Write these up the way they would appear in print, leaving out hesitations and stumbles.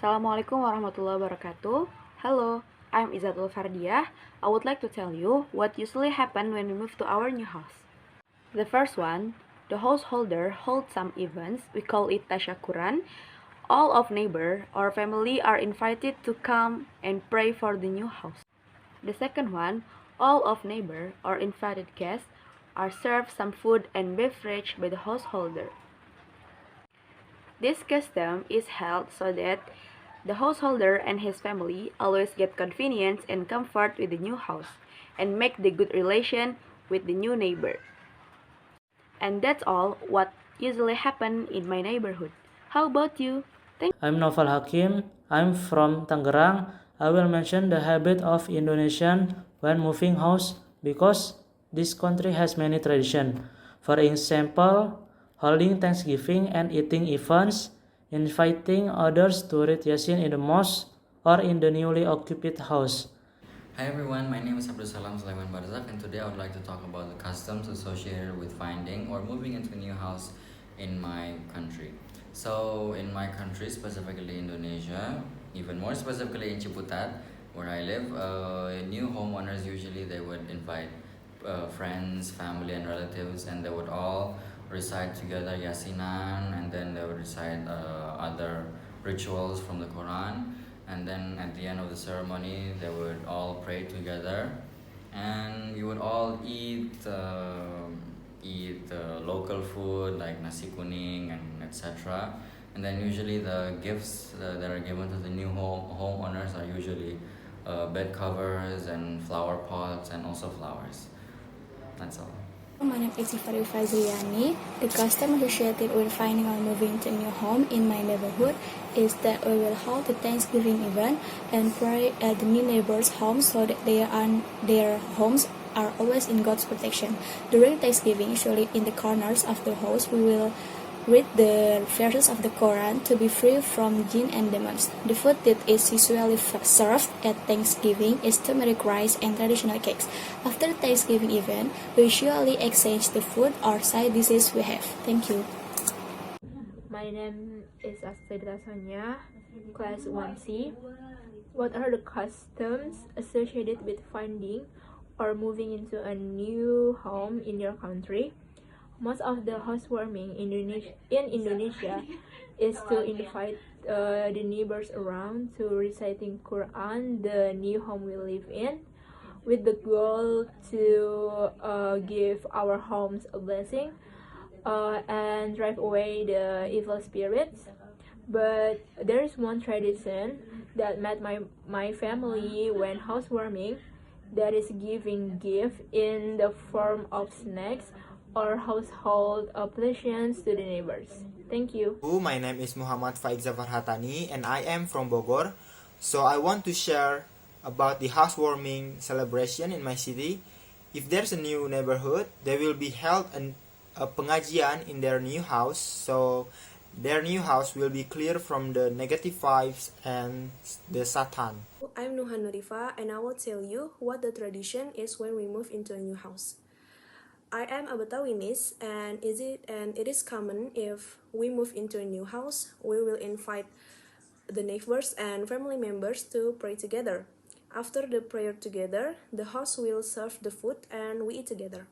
Assalamualaikum warahmatullahi wabarakatuh. Hello, I'm Izatul Fardiah. I would like to tell you what usually happen when we move to our new house. The first one, the householder holds some events. We call it tasyakuran. All of neighbor or family are invited to come and pray for the new house. The second one, all of neighbor or invited guests are served some food and beverage by the householder. This custom is held so that the householder and his family always get convenience and comfort with the new house and make the good relation with the new neighbor. And that's all what usually happen in my neighborhood. How about you? I'm Novel Hakim. I'm from Tangerang. I will mention the habit of Indonesian when moving house because this country has many traditions. For example, holding Thanksgiving and eating events, inviting others to read Yasin in the mosque or in the newly occupied house. Hi everyone, my name is Abdul Salam Sulaiman Barzak, and today I would like to talk about the customs associated with finding or moving into a new house in my country. So in my country, specifically Indonesia, even more specifically in Ciputat, where I live, new homeowners usually they would invite friends, family and relatives, and they would all recite together Yasinan, and then they would recite other rituals from the Quran, and then at the end of the ceremony they would all pray together, and we would all eat local food like nasi kuning and etc. And then usually the gifts that are given to the new homeowners are usually bed covers and flower pots and also flowers. That's all. My name is Ifari Fazliani. The custom associated with finding or moving to a new home in my neighborhood is that we will hold the Thanksgiving event and pray at the new neighbors' homes so that their homes are always in God's protection. During Thanksgiving, usually in the corners of the house, we will read the verses of the Quran to be free from jinn and demons. The food that is usually served at Thanksgiving is turmeric rice and traditional cakes. After the Thanksgiving event, we usually exchange the food or side dishes we have. Thank you. My name is Astrida Sonia, class 1C. What are the customs associated with finding or moving into a new home in your country? Most of the housewarming in Indonesia is to invite the neighbors around to reciting Quran, the new home we live in, with the goal to give our homes a blessing and drive away the evil spirits. But there is one tradition that met my family when housewarming, that is giving gift in the form of snacks or household possessions to the neighbors. Thank you. My name is Muhammad Faik Zafar Hatani and I am from Bogor. So I want to share about the housewarming celebration in my city. If there's a new neighborhood, there will be held a pengajian in their new house. So their new house will be clear from the negative vibes and the Satan. I'm Nuhan Nurifa and I will tell you what the tradition is when we move into a new house. I am a Betawinis and it is common if we move into a new house, we will invite the neighbors and family members to pray together. After the prayer together, the host will serve the food and we eat together.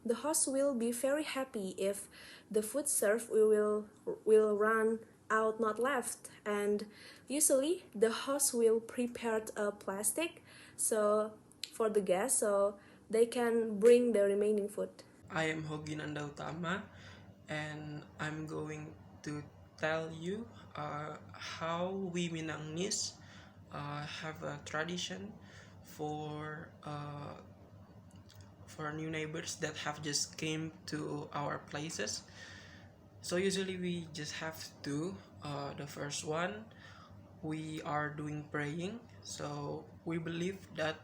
The host will be very happy if the food served will run out not left, and usually the host will prepare a plastic for the guests so they can bring the remaining food. I am Hogi Nanda Utama and I'm going to tell you how we Minangnis have a tradition for new neighbors that have just came to our places. So usually we just have to the first one, we are doing praying. So we believe that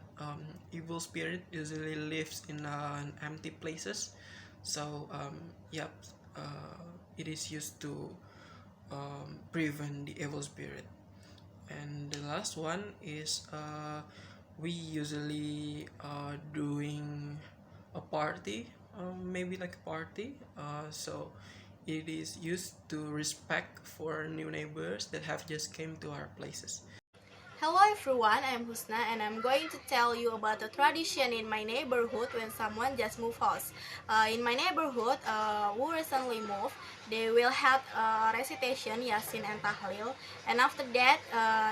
evil spirit usually lives in empty places. So it is used to prevent the evil spirit. And the last one is we usually doing a party, maybe like a party. So it is used to respect for new neighbors that have just came to our places. Hello everyone, I'm Husna and I'm going to tell you about a tradition in my neighborhood when someone just moved house. In my neighborhood, who recently moved, they will have a recitation, Yasin and Tahlil, and after that,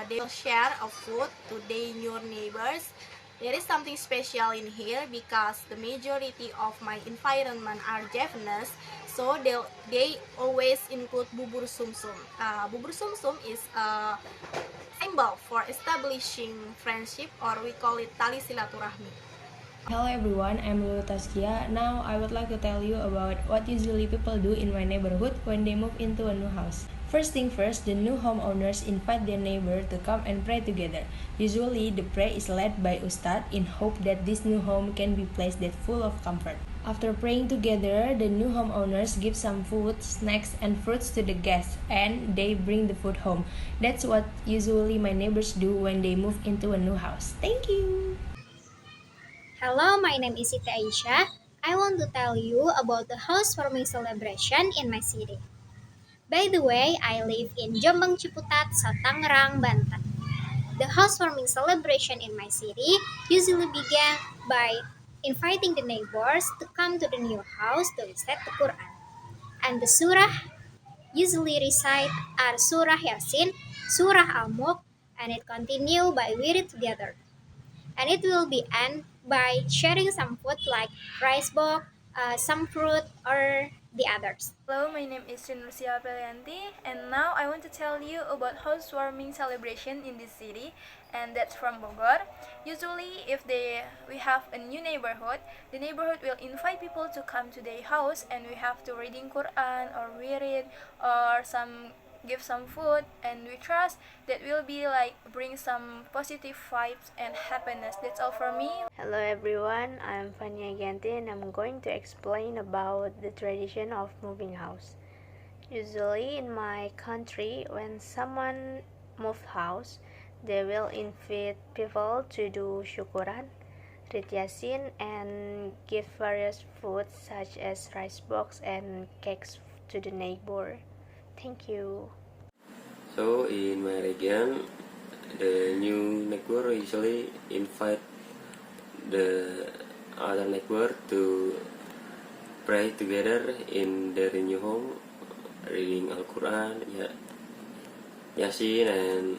they will share a food to their new neighbors. There is something special in here because the majority of my environment are Javanese, so they always include bubur sumsum. Bubur sumsum is a symbol for establishing friendship, or we call it tali silaturahmi. Hello everyone, I'm Lulu Taskia. Now I would like to tell you about what usually people do in my neighborhood when they move into a new house. First thing first, the new homeowners invite their neighbor to come and pray together. Usually the prayer is led by Ustad in hope that this new home can be placed that full of comfort. After praying together, the new homeowners give some food, snacks, and fruits to the guests, and they bring the food home. That's what usually my neighbors do when they move into a new house. Thank you! Hello, my name is Siti Aisyah. I want to tell you about the housewarming celebration in my city. By the way, I live in Jombang Ciputat, Tangerang, Banten. The housewarming celebration in my city usually began by inviting the neighbors to come to the new house to recite the Quran. And the surah usually recite are Surah Yasin, Surah Al-Mulk, and it continue by we read together. And it will be end by sharing some food like rice box, some fruit, or the others. Hello, my name is Rinusia Pelianti, and now I want to tell you about housewarming celebration in this city, and that's from Bogor. Usually, if we have a new neighborhood, the neighborhood will invite people to come to their house, and we have to reading Quran or we read or give some food, and we trust that will be like bring some positive vibes and happiness. That's all for me. Hello everyone, I'm Fania Ganti and I'm going to explain about the tradition of moving house. Usually in my country, when someone move house, they will invite people to do syukuran, read yasin, and give various foods such as rice box and cakes to the neighbor. Thank you. So in my region, the new neighbor usually invite the other neighbor to pray together in their new home, reading Al-Quran, Yasin, and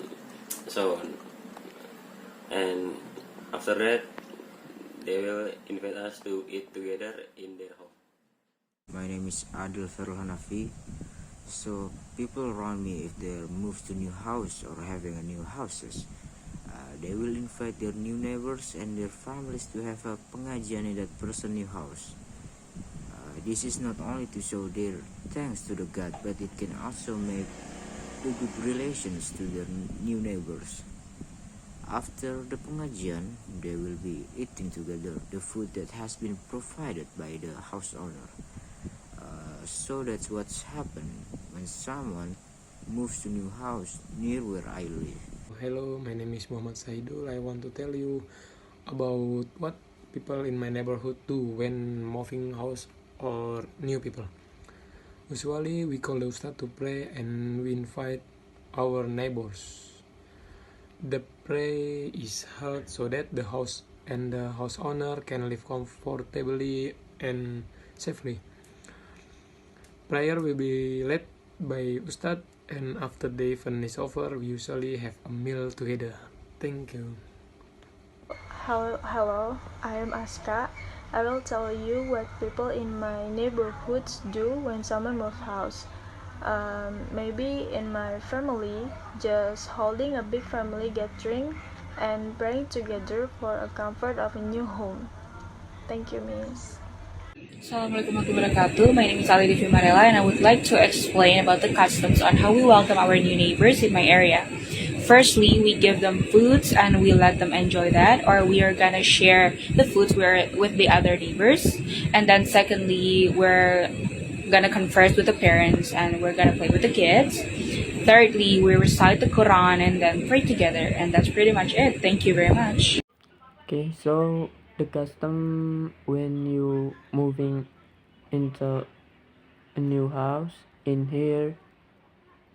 so on. And after that, they will invite us to eat together in their home. My name is Adil Ferul Hanafi. So people around me, if they move to new house or having a new houses, they will invite their new neighbors and their families to have a pengajian in that person new house. This is not only to show their thanks to the God, but it can also make the good relations to their new neighbors. After the pengajian, they will be eating together the food that has been provided by the house owner. So that's what's happened when someone moves to new house near where I live. Hello, my name is Muhammad Saidul. I want to tell you about what people in my neighborhood do when moving house or new people. Usually we call the ustad to pray and we invite our neighbors. The prayer is held so that the house and the house owner can live comfortably and safely. Prayer will be led by Ustad, and after the event is over, we usually have a meal together. Thank you. Hello, I am Aska. I will tell you what people in my neighborhoods do when someone moves house. Maybe in my family, just holding a big family gathering and praying together for a comfort of a new home. Thank you, Miss. Assalamualaikum warahmatullahi wabarakatuh. My name is Ali Devi Marela and I would like to explain about the customs on how we welcome our new neighbors in my area. Firstly, we give them foods and we let them enjoy that, or we are gonna share the foods with the other neighbors. And then secondly, we're gonna converse with the parents and we're gonna play with the kids. Thirdly, we recite the Quran and then pray together, and that's pretty much it. Thank you very much. Okay, so the custom when you moving into a new house, in here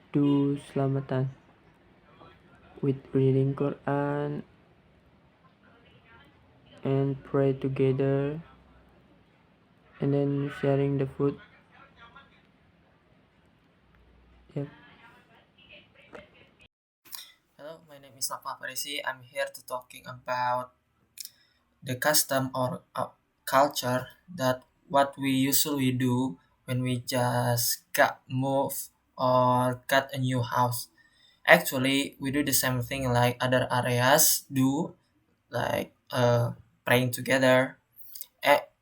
do selamatan with reading Quran and pray together and then sharing the food. Yep. Hello, my name is Napa Parisi. I'm here to talking about the custom or culture that what we usually do when we just got moved or got a new house. Actually, we do the same thing like other areas do, like praying together.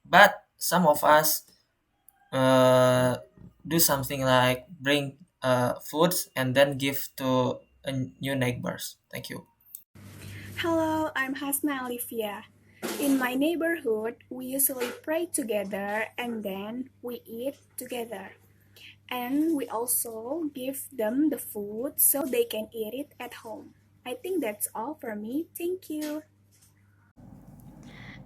But some of us uh, do something like bring foods and then give to new neighbors. Thank you. Hello, I'm Hasna Olivia. In my neighborhood, we usually pray together and then we eat together. And we also give them the food so they can eat it at home. I think that's all for me. Thank you.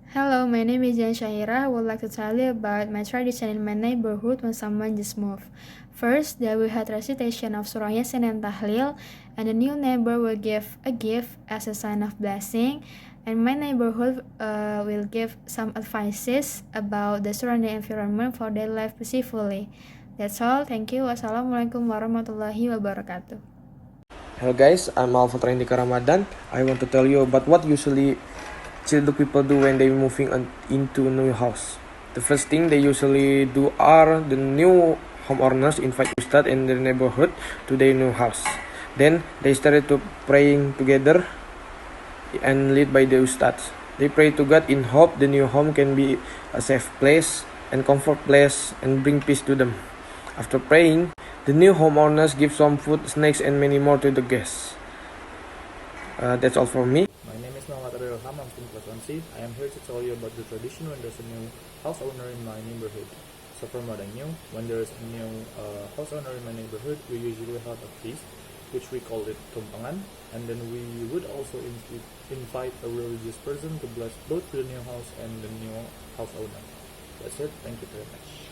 Hello, my name is Jan Shahira. I would like to tell you about my tradition in my neighborhood when someone just moved. First, they will have recitation of Surah Yasin and Tahlil, and the new neighbor will give a gift as a sign of blessing. And my neighborhood will give some advices about the surrounding environment for their life peacefully. That's all. Thank you. Wassalamualaikum warahmatullahi wabarakatuh. Hello guys, I'm Alfa Indika Ramadan. I want to tell you about what usually Childuk people do when they moving into a new house. The first thing they usually do are the new homeowners invite Ustad in their neighborhood to their new house. Then they started to praying together and led by the Ustads. They pray to God in hope the new home can be a safe place and comfort place and bring peace to them. After praying, the new homeowners give some food, snacks and many more to the guests. That's all from me. My name is Muhammad Abdul Rahman. I'm from class 1C. I am here to tell you about the tradition when there's a new house owner in my neighborhood. So from what I knew, when there's a new house owner in my neighborhood, we usually have a feast, which we call it tumpangan, and then we would also invite a religious person to bless both the new house and the new house owner. That's it. Thank you very much.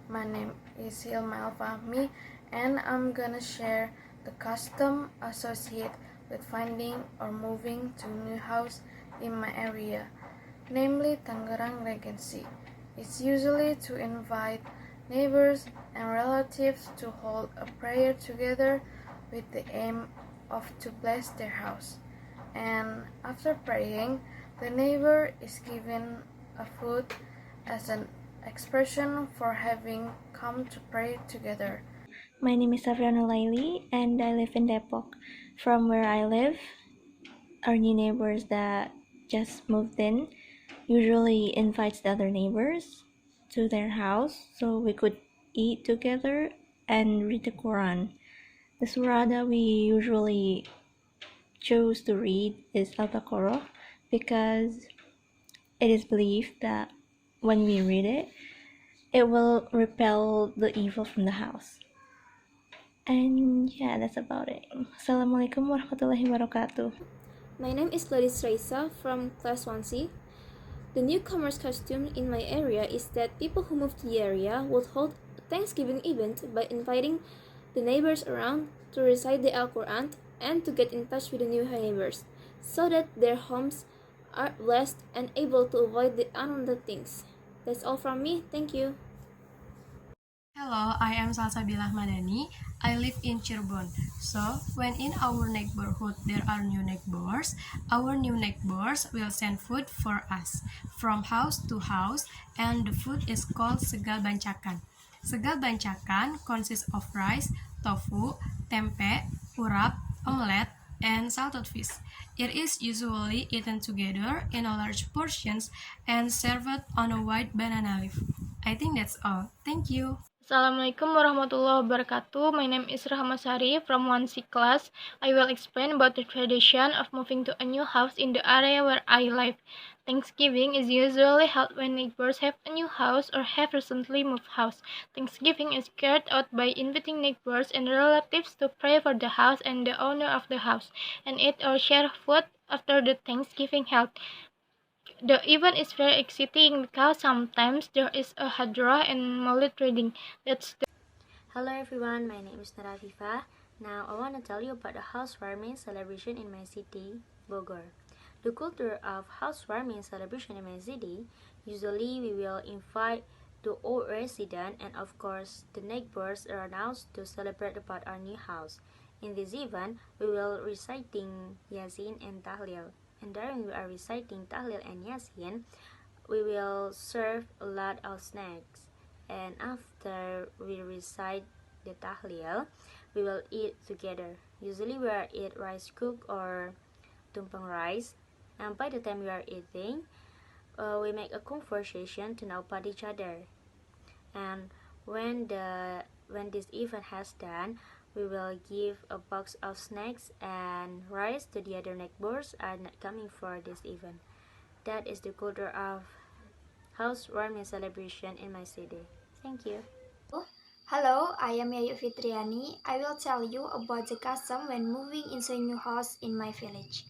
My name is Hilma Alfahmi, and I'm gonna share the custom associated with finding or moving to a new house in my area, namely Tangerang Regency. It's usually to invite neighbors and relatives to hold a prayer together with the aim of to bless their house. And after praying, the neighbor is given a food as an expression for having come to pray together. My name is Safiana Laili and I live in Depok. From where I live, our new neighbors that just moved in usually invites the other neighbors to their house so we could eat together and read the Quran. The surah that we usually chose to read is Al-Baqarah because it is believed that when we read it, it will repel the evil from the house. And yeah, that's about it. Assalamualaikum warahmatullahi wabarakatuh. My name is Gladys Raisa from class 1C. The newcomer's costume in my area is that people who move to the area will hold a Thanksgiving event by inviting the neighbors around to recite the Al-Quran and to get in touch with the new neighbors so that their homes are blessed and able to avoid the unwanted things. That's all from me. Thank you. Hello, I am Salsabila Madani. I live in Cirebon. So, when in our neighborhood there are new neighbors, our new neighbors will send food for us from house to house, and the food is called segal bancakan. Segal bancakan consists of rice, tofu, tempe, urap, omelette, and salted fish. It is usually eaten together in a large portions and served on a white banana leaf. I think that's all. Thank you. Assalamualaikum warahmatullahi wabarakatuh. My name is Rahma Sari from 1C class. I will explain about the tradition of moving to a new house in the area where I live. Thanksgiving is usually held when neighbors have a new house or have recently moved house. Thanksgiving is carried out by inviting neighbors and relatives to pray for the house and the owner of the house, and eat or share food after the Thanksgiving held. The event is very exciting because sometimes there is a hadra and mullet reading. Hello everyone, my name is Nara Viva. Now I want to tell you about the housewarming celebration in my city, Bogor. The culture of housewarming celebration in my city, usually we will invite the old resident and of course the neighbors around us to celebrate about our new house. In this event, we will reciting Yasin and Tahlil. And during we are reciting Tahlil and Yasin, we will serve a lot of snacks. And after we recite the tahlil, we will eat together. Usually we are eat rice cook or tumpeng rice. And by the time we are eating, we make a conversation to know about each other. And when this event has done, we will give a box of snacks and rice to the other neighbors are not coming for this event. That is the culture of housewarming celebration in my city. Thank you. Hello, I am Yayu Fitriani. I will tell you about the custom when moving into a new house in my village.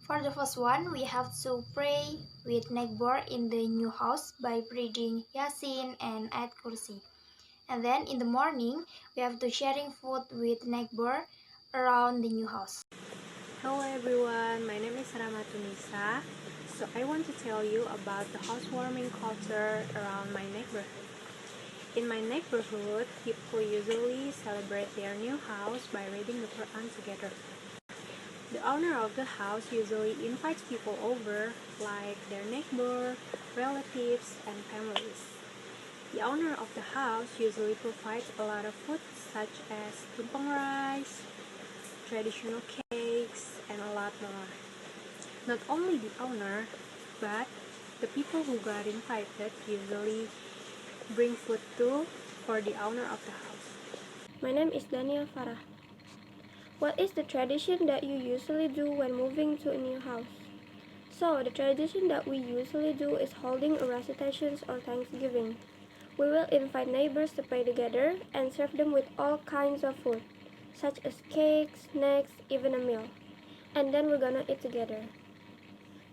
For the first one, we have to pray with neighbor in the new house by reading Yasin and Ayat Kursi. And then in the morning, we have to sharing food with neighbor around the new house. Hello everyone, my name is Ramatunisa. So I want to tell you about the housewarming culture around my neighborhood. In my neighborhood, people usually celebrate their new house by reading the Quran together. The owner of the house usually invites people over, like their neighbor, relatives, and families. The owner of the house usually provides a lot of food such as tumpeng rice, traditional cakes, and a lot more. Not only the owner, but the people who got invited usually bring food too for the owner of the house. My name is Dania Farah. What is the tradition that you usually do when moving to a new house? So, the tradition that we usually do is holding a recitations or Thanksgiving. We will invite neighbors to pray together and serve them with all kinds of food, such as cakes, snacks, even a meal. And then we're gonna eat together.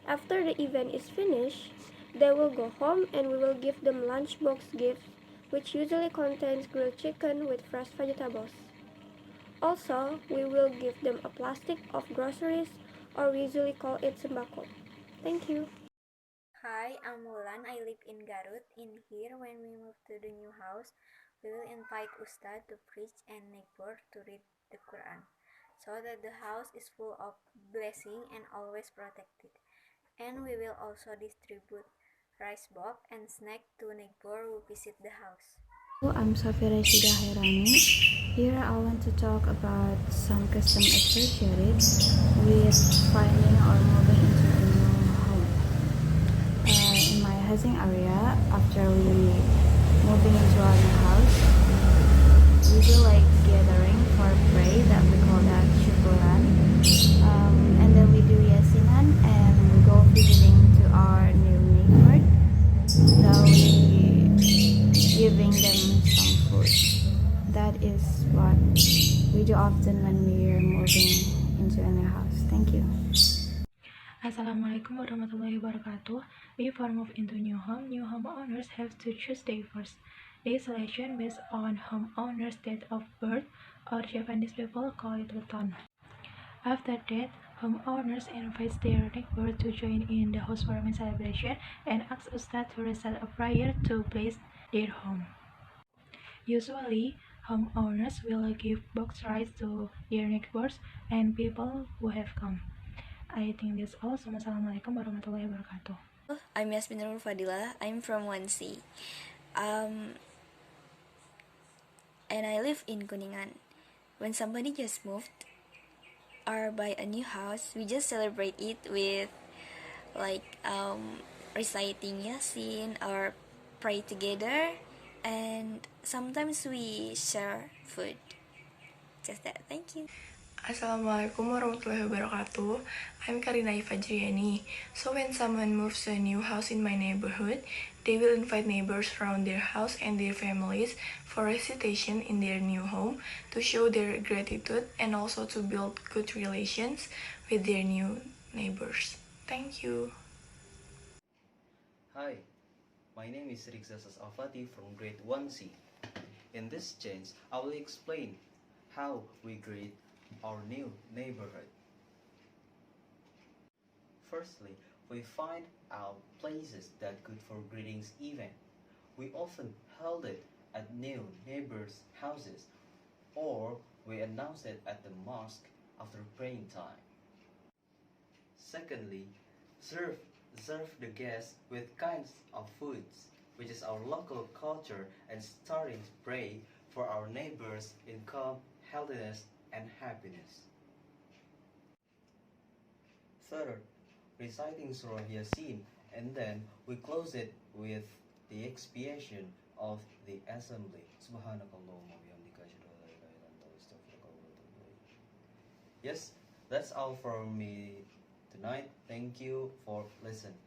After the event is finished, they will go home and we will give them lunchbox gifts, which usually contains grilled chicken with fresh vegetables. Also, we will give them a plastic of groceries, or we usually call it sembako. Thank you. Hi, I'm Mulan. I live in Garut. In here, when we move to the new house, we will invite Ustad to preach and neighbor to read the Quran, so that the house is full of blessing and always protected. And we will also distribute rice box and snack to neighbor who visit the house. I'm Safira Shida Hairani. Here I want to talk about some custom associated with finding or moving into a new home. In my housing area, after we moving into our new house, we do like gathering for pray that we call that syukuran. And then we do yasinan and go visiting to our new neighborhood. So we giving them some food. That is what we do often when we are moving into a new house. Thank you. Assalamualaikum warahmatullahi wabarakatuh. Before move into new homeowners have to choose their first. They selection based on homeowner's date of birth, or Japanese people call it weton. After that, homeowners invite their neighbor to join in the housewarming celebration and ask Ustad to recite a prayer to bless their home. Usually, homeowners will give box rice to their neighbors and people who have come. I think that's all. Assalamualaikum warahmatullahi wabarakatuh. I'm Yasmin Nur Fadila. I'm from 1C. And I live in Kuningan. When somebody just moved or buy a new house, we just celebrate it with reciting Yasin or pray together, and sometimes we share food. Just that. Thank you. Assalamualaikum warahmatullahi wabarakatuh. I'm Karina Ifajriani. So when someone moves to a new house in my neighborhood, they will invite neighbors around their house and their families for recitation in their new home to show their gratitude and also to build good relations with their new neighbors. Thank you. Hi, my name is Rixasas Afati from grade 1C. In this change, I will explain how we greet our new neighborhood. Firstly, we find out places that good for greetings event. We often held it at new neighbors' houses, or we announce it at the mosque after praying time. Secondly, serve the guests with kinds of foods, which is our local culture, and starting to pray for our neighbors' income, healthiness, and happiness. Third, reciting Surah Yasin, and then we close it with the expiation of the assembly. Subhanakallahumma wa bihamdika asyhadu an la ilaha illa anta astaghfiruka wa atubu ilayk. Yes, that's all from me tonight. Thank you for listening.